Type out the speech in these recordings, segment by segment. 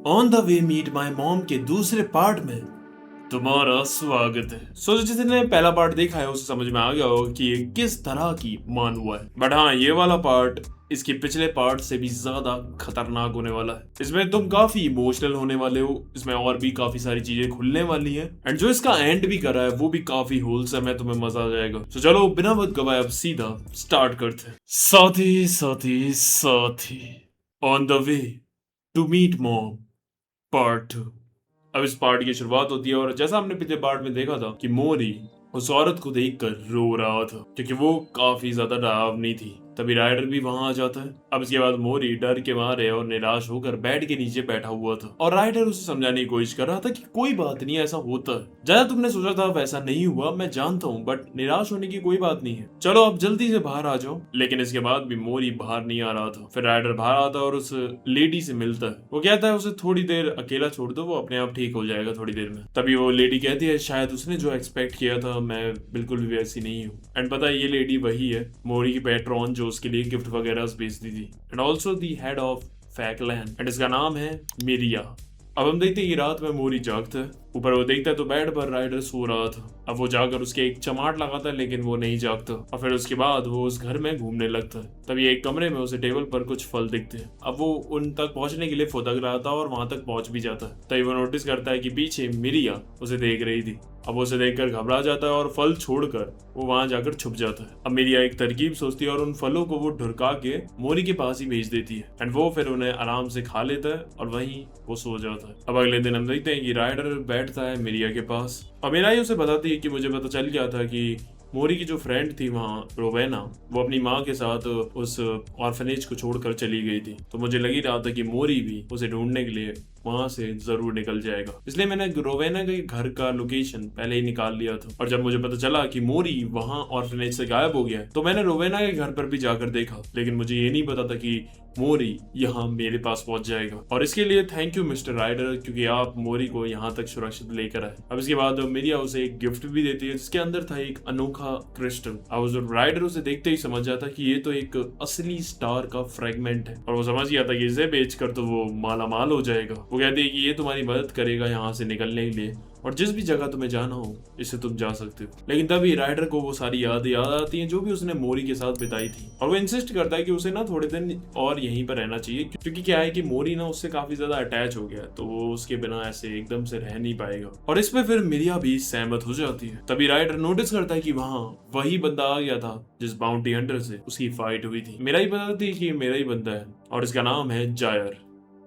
On the way meet my mom के दूसरे part में तुम्हारा स्वागत है। जिसने पहला पार्ट देखा है उसे समझ में आ गया होगा कि ये किस तरह की मान हुआ है। बट हाँ, ये वाला पार्ट इसके पिछले पार्ट से भी ज्यादा खतरनाक होने वाला है। इसमें तुम काफी इमोशनल होने वाले हो। इसमें और भी काफी सारी चीजें खुलने वाली हैं एंड जो इसका एंड भी कर रहा है वो भी काफी होलसम है। तुम्हें मजा आ जाएगा। तो चलो बिना वक्त गवाए अब सीधा स्टार्ट करते हैं। साथी on the way to meet mom part 2। अब इस पार्ट की शुरुआत होती है और जैसा हमने पिछले पार्ट में देखा था कि मोरी उस औरत को देखकर रो रहा था क्योंकि वो काफी ज्यादा डरावनी थी। तभी राइडर भी वहां आ जाता है। अब इसके बाद मोरी डर के मारे और निराश होकर बेड के नीचे बैठा हुआ था और राइडर उसे समझाने की कोशिश कर रहा था कि कोई बात नहीं, ऐसा होता है, जैसा तुमने सोचा था वैसा नहीं हुआ, मैं जानता हूँ, बट निराश होने की कोई बात नहीं है, चलो अब जल्दी से बाहर आ जाओ। लेकिन इसके बाद भी मोरी बाहर नहीं आ रहा था। फिर राइडर बाहर आता है और उस लेडी से मिलता है। वो कहता है उसे थोड़ी देर अकेला छोड़ दो, वो अपने आप ठीक हो जाएगा थोड़ी देर में। तभी वो लेडी कहती है शायद उसने जो एक्सपेक्ट किया था मैं बिल्कुल भी वैसी नहीं हूँ। एंड पता है ये लेडी वही है मोरी की पेट्रॉन जो उसके लिए गिफ्ट वगैरह बेचती थी and also the head of फैकलैंड एंड इसका नाम है मिरिया। अब हम देखते हैं कि रात में मोरी जागता है। ऊपर वो देखता है तो बेड पर राइडर सो रहा था। अब वो जाकर उसके एक चमाट लगाता है लेकिन वो नहीं जागता और फिर उसके बाद वो उस घर में घूमने लगता है। तभी एक कमरे में उसे टेबल पर कुछ फल दिखते हैं। अब वो उन तक पहुंचने के लिए फुदक रहा था और वहां तक पहुंच भी जाता है। तभी वो नोटिस करता है कि पीछे मिरिया उसे देख रही थी। अब वो उसे देखकर घबरा जाता है और फल छोड़कर वो वहां जाकर छुप जाता है। अब मिरिया एक तरकीब सोचती है और उन फलों को वो ढुरका के मोरी के पास ही भेज देती है एंड वो फिर उन्हें आराम से खा लेता है और वहीं वो सो जाता है। अब अगले दिन हम देखते हैं कि राइडर बैठता है मिरिया के पास और मिरिया ही उसे बताती है कि मुझे पता चल गया था कि मोरी की जो फ्रेंड थी वहाँ रोवेना, वो अपनी माँ के साथ उस ऑर्फनेज को छोड़कर चली गई थी। तो मुझे लग ही रहा था कि मोरी भी उसे ढूंढने के लिए वहां से जरूर निकल जाएगा, इसलिए मैंने रोवेना के घर का लोकेशन पहले ही निकाल लिया था। और जब मुझे पता चला कि मोरी वहां ऑर्फनेज से गायब हो गया है तो मैंने रोवेना के घर पर भी जाकर देखा, लेकिन मुझे ये नहीं पता था कि मोरी यहाँ मेरे पास पहुंच जाएगा। और इसके लिए थैंक यू मिस्टर राइडर, क्योंकि आप मोरी को यहाँ तक सुरक्षित लेकर आए। अब इसके बाद मिरिया उसे एक गिफ्ट भी देती है जिसके अंदर था एक अनोखा क्रिस्टल। अब जो राइडर उसे देखते ही समझ जाता कि ये तो एक असली स्टार का फ्रेगमेंट है और वो समझ गया था कि इसे बेचकर तो वो माला माल हो जाएगा। वो कहती है कि ये तुम्हारी मदद करेगा यहाँ से निकलने के लिए और जिस भी जगह तुम्हें जाना हो इससे तुम जा सकते हो। लेकिन तभी राइडर को वो सारी यादें याद आती हैं जो भी उसने मोरी के साथ बिताई थी और वो इंसिस्ट करता है कि उसे ना थोड़े दिन और यहीं पर रहना चाहिए, क्योंकि क्या है कि मोरी ना उससे काफी ज्यादा अटैच हो गया तो वो उसके बिना ऐसे एकदम से रह नहीं पाएगा। और इसमें फिर मिरिया भी सहमत हो जाती है। तभी राइडर नोटिस करता है कि वहाँ वही बंदा आ गया था जिस बाउंटी हंटर से उसकी फाइट हुई थी। मेरा ही पता थी कि मेरा ही बंदा है और इसका नाम है जायर।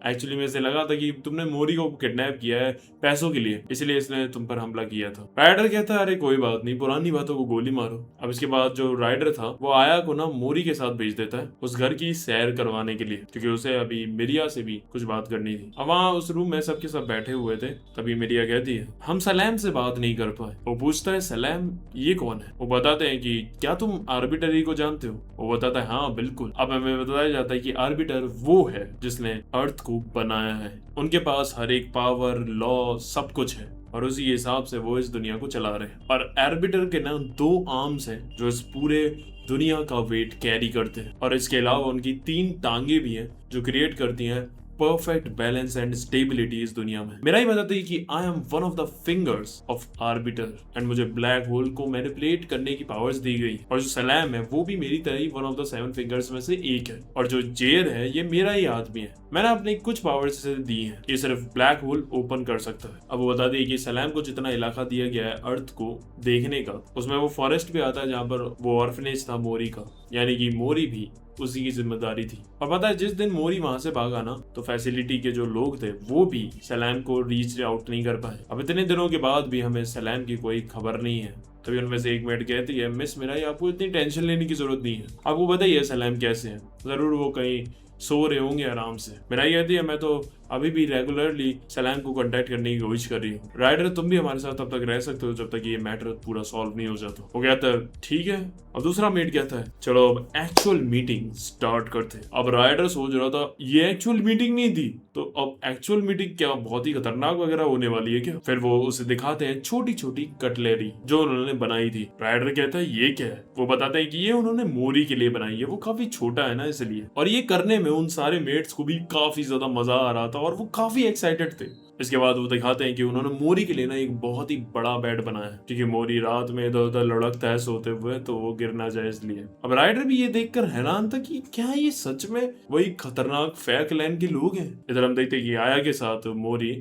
एक्चुअली में से लगा था कि तुमने मोरी को किडनैप किया है पैसों के लिए, इसलिए इसने तुम पर हमला किया था। राइडर कहता है अरे कोई बात नहीं, पुरानी बातों को गोली मारो। अब इसके बाद जो राइडर था वो आया को ना मोरी के साथ भेज देता है उस घर की सैर करवाने के लिए, क्योंकि उसे अभी मिरिया से भी कुछ बात करनी थी। अब वहाँ उस रूम में सबके सब बैठे हुए थे। तभी मिरिया कहती है हम सलेम से बात नहीं कर पाए। वो पूछता है सलेम ये कौन है। वो बताते हैं कि क्या तुम आर्बिटर को जानते हो। वो बताता है हाँ बिल्कुल। अब हमें बताया जाता है कि आर्बिटर वो है जिसने अर्थ बनाया है। उनके पास हर एक पावर, लॉ, सब कुछ है और उसी हिसाब से वो इस दुनिया को चला रहे हैं। और आर्बिटर के ना 2 आर्म्स हैं जो इस पूरे दुनिया का वेट कैरी करते हैं और इसके अलावा उनकी 3 टांगे भी हैं जो क्रिएट करती हैं परफेक्ट बैलेंस एंड स्टेबिलिटी इस दुनिया में। मेरा ही बताता है कि I am one of the fingers of arbiter and मुझे ब्लैक होल को मैनिपुलेट करने की पावर्स दी गई। और जो सलाम है वो भी मेरी तरह ही वन ऑफ द 7 फिंगर्स में से एक है। और जो जेर है ये मेरा ही आदमी है, मैंने अपनी कुछ पावर्स इसे दी हैं, ये सिर्फ ब्लैक होल ओपन कर सकता है। अब वो बता दी कि सलाम को जितना इलाका दिया गया है अर्थ को देखने का, उसमें वो फॉरेस्ट भी आता है जहाँ पर वो ऑर्फनेज था मोरी का, यानी कि मोरी भी उसी की जिम्मेदारी थी। और पता है जिस दिन मोरी वहां से भागा ना तो फैसिलिटी के जो लोग थे वो भी सलाम को रीच आउट नहीं कर पाए। अब इतने दिनों के बाद भी हमें सलाम की कोई खबर नहीं है। तभी उनमें से एक मेट कहती है मिस मिराई आपको इतनी टेंशन लेने की जरूरत नहीं है, आपको बताइए सलाम कैसे है, जरूर वो कहीं सो रहे होंगे आराम से। मिराई कहती है मैं तो अभी भी रेगुलरली सलाम को कांटेक्ट करने की कोशिश कर रही हूँ। राइडर तुम भी हमारे साथ तब तक रह सकते हो जब तक ये मैटर पूरा सॉल्व नहीं हो जाता। वो कहता है ठीक है। अब दूसरा मेट कहता है चलो अब एक्चुअल मीटिंग स्टार्ट करते हैं। अब राइडर सोच रहा था ये एक्चुअल मीटिंग नहीं थी तो अब एक्चुअल मीटिंग क्या बहुत ही खतरनाक वगैरह होने वाली है क्या। फिर वो उसे दिखाते हैं छोटी छोटी कटलेरी जो उन्होंने बनाई थी। राइडर कहता है ये क्या है। वो बताते हैं कि ये उन्होंने मोरी के लिए बनाई है, वो काफी छोटा है ना इसलिए। और ये करने में उन सारे मेट्स को भी काफी ज्यादा मजा आ रहा था और वो काफी एक्साइटेड थे। इसके बाद वो दिखाते हैं कि उन्होंने मोरी के लिए ना एक बहुत ही बड़ा बेड बनाया है, क्योंकि मोरी रात में इधर उधर लुढ़कता है सोते हुए, तो वो गिर ना जाए इसलिए। अब राइडर भी ये देखकर हैरान था कि क्या ये सच में वही खतरनाक फेयर लैंड के लोग हैं। इधर हम देखते हैं कि आया के साथ मोरी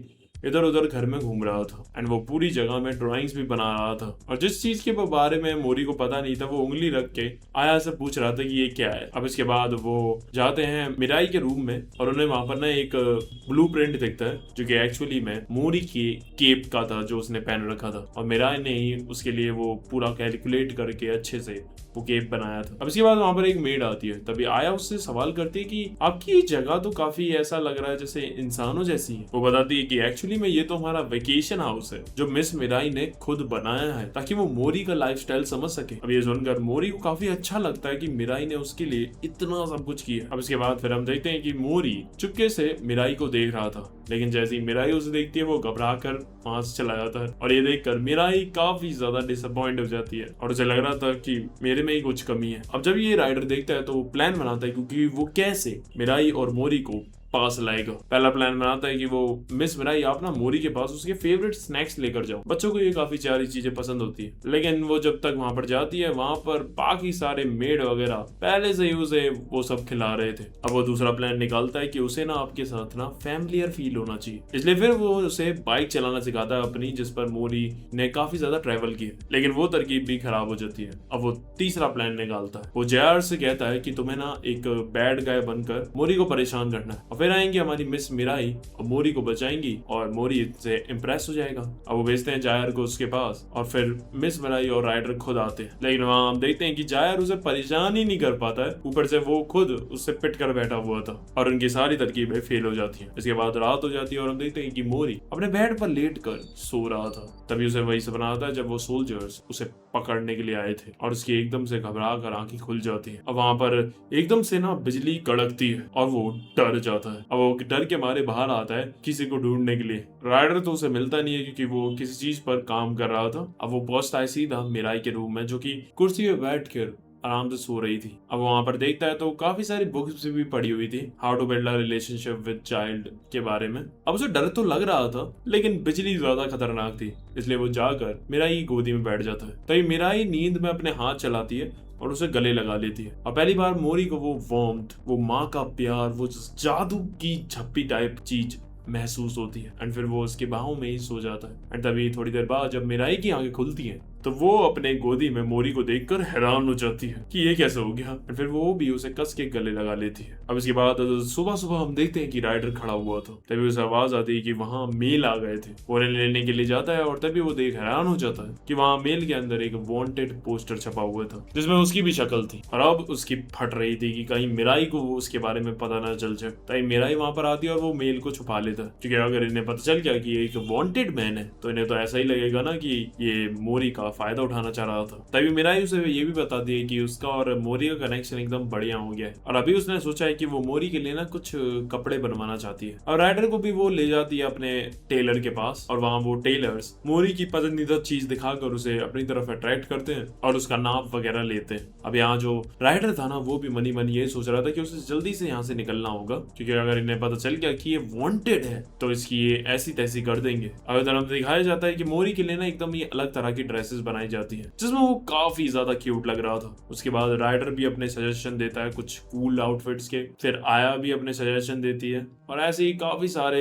इधर उधर घर में घूम रहा था एंड वो पूरी जगह में ड्राइंग्स भी बना रहा था, और जिस चीज के बारे में मोरी को पता नहीं था वो उंगली रख के आया से पूछ रहा था कि ये क्या है। अब इसके बाद वो जाते हैं मिराई के रूम में और उन्हें वहां पर ना एक ब्लूप्रिंट दिखता है जो कि एक्चुअली में मोरी की केप का था जो उसने पहन रखा था, और मिराई ने ही उसके लिए वो पूरा कैलकुलेट करके अच्छे से वो केप बनाया था। अब इसके बाद वहां पर एक मेड आती है, तभी आया उससे सवाल करती है कि आपकी ये जगह तो काफी ऐसा लग रहा है जैसे इंसानों जैसी है। वो बताती है कि एक्चुअली में ये तो हमारा वेकेशन हाउस है जो मिस मिराई ने खुद बनाया है ताकि वो मोरी का लाइफस्टाइल समझ सके। अब ये सुनकर मोरी को काफी अच्छा लगता है कि मिराई ने उसके लिए इतना सब कुछ किया। अब इसके बाद फिर हम देखते हैं कि मोरी चुपके से मिराई को देख रहा था, लेकिन जैसे ही मिराई उसे देखती है वो घबरा कर वहां से चला जाता है, और ये देखकर मिराई काफी ज्यादा डिसअपॉइंट हो जाती है और उसे लग रहा था कि मेरे में ही कुछ कमी है। अब जब ये राइडर देखता है तो वो प्लान बनाता है क्योंकि वो कैसे मिराई और मोरी को पास लाएगा। पहला प्लान बनाता है कि वो मिस मिराई आप ना मोरी के पास उसके फेवरेट स्नैक्स लेकर जाओ, बच्चों को ये काफी सारी चीजें पसंद होती है। लेकिन वो जब तक वहां पर जाती है वहां पर बाकी सारे मेड वगैरह पहले से ही उसे वो सब खिला रहे थे। अब वो दूसरा प्लान निकालता है कि उसे ना आपके साथ ना फैमिलियर फील होना चाहिए, इसलिए फिर वो उसे बाइक चलाना सिखाता है अपनी, जिस पर मोरी ने काफी ज्यादा ट्रेवल किया, लेकिन वो तरकीब भी खराब हो जाती है। अब वो तीसरा प्लान निकालता है, वो जेआर से कहता है कि तुम्हें ना एक बैड गाय बनकर मोरी को परेशान करना है, फिर आएंगे हमारी मिस मिराई और मोरी को बचाएंगी और मोरी से इम्प्रेस हो जाएगा। अब वो भेजते हैं जायर को उसके पास और फिर मिस मिराई और राइडर खुद आते हैं, लेकिन वहां हम देखते हैं कि जायर उसे परेशान ही नहीं कर पाता है, ऊपर से वो खुद उससे पिट कर बैठा हुआ था और उनकी सारी तरकीबें फेल हो जाती हैं। इसके बाद रात हो जाती है और हम देखते हैं कि मोरी अपने बेड पर लेट कर सो रहा था, तभी उसे वही सपना आता है जब वो सोल्जर्स उसे पकड़ने के लिए आए थे और उसकी एकदम से घबरा कर आंखें खुल जाती हैं। अब वहां पर एकदम से ना बिजली कड़कती है और वो डर जाता है। अब वो डर के मारे बाहर आता है किसी को ढूंढने के लिए। राइडर तो उसे मिलता नहीं है क्योंकि वो किसी चीज पर काम कर रहा था। अब वो पहुंचता है सीधा मिराई के रूम में जो कि कुर्सी पे बैठ कर आराम से सो रही थी। अब वहां पर देखता है तो काफी सारी बुक्स भी पड़ी हुई थी how to build a relationship with child के बारे में। अब उसे डर तो लग रहा था लेकिन बिजली ज्यादा खतरनाक थी, इसलिए वो जाकर मिराई की गोदी में बैठ जाता है। तभी मिराई नींद में अपने हाथ चलाती है और उसे गले लगा लेती है। और पहली बार मोरी को वो वार्मथ, वो माँ का प्यार, वो जादू की झप्पी टाइप चीज महसूस होती है एंड फिर वो उसके बाहों में ही सो जाता है। एंड तभी थोड़ी देर बाद जब मिराई की आंखें खुलती हैं तो वो अपने गोदी में मोरी को देखकर हैरान हो जाती है कि ये कैसे हो गया, और फिर वो भी उसे कस के गले लगा लेती है। अब इसके बाद सुबह सुबह हम देखते हैं कि राइडर खड़ा हुआ था, तभी उसे आवाज आती है कि वहां मेल आ गए थे। वो उन्हें लेने के लिए जाता है और तभी वो देख हैरान हो जाता है कि वहां मेल के अंदर एक वांटेड पोस्टर छपा हुआ था जिसमें उसकी भी शक्ल थी और अब उसकी फट रही थी कि कहीं मिराई को उसके बारे में पता ना चल जाए। तभी मिराई वहां पर आती है और वो मेल को छुपा लेता है, क्योंकि अगर इन्हें पता चल गया कि एक वांटेड मैन है तो इन्हें तो ऐसा ही लगेगा ना कि ये मोरी का फायदा उठाना चाह रहा था। तभी मिराई उसे ये भी बता दी कि उसका और मोरी का कनेक्शन एकदम बढ़िया हो गया है और अभी उसने सोचा है कि वो मोरी के लिए ना कुछ कपड़े बनवाना चाहती है। और राइडर को भी वो ले जाती है अपने टेलर के पास और वहां वो टेलर्स मोरी की पसंदीदा चीज दिखाकर उसे अपनी तरफ अट्रैक्ट करते हैं और उसका नाप वगैरह लेते हैं। अब यहाँ जो राइडर था ना वो भी मनी मनी ये सोच रहा था कि उसे जल्दी से यहाँ से निकलना होगा, क्योंकि अगर इन्हें पता चल गया कि ये वांटेड है तो इसकी ये ऐसी तैसी कर देंगे। अब इधर हमसे दिखाया जाता है कि मोरी के लिए ना एकदम ये अलग तरह की ड्रेसेस बनाई जाती है जिसमें वो काफी ज्यादा क्यूट लग रहा था। उसके बाद राइडर भी अपने सजेशन देता है कुछ कूल आउटफिट्स के, फिर आया भी अपने सजेशन देती है और ऐसे ही काफी सारे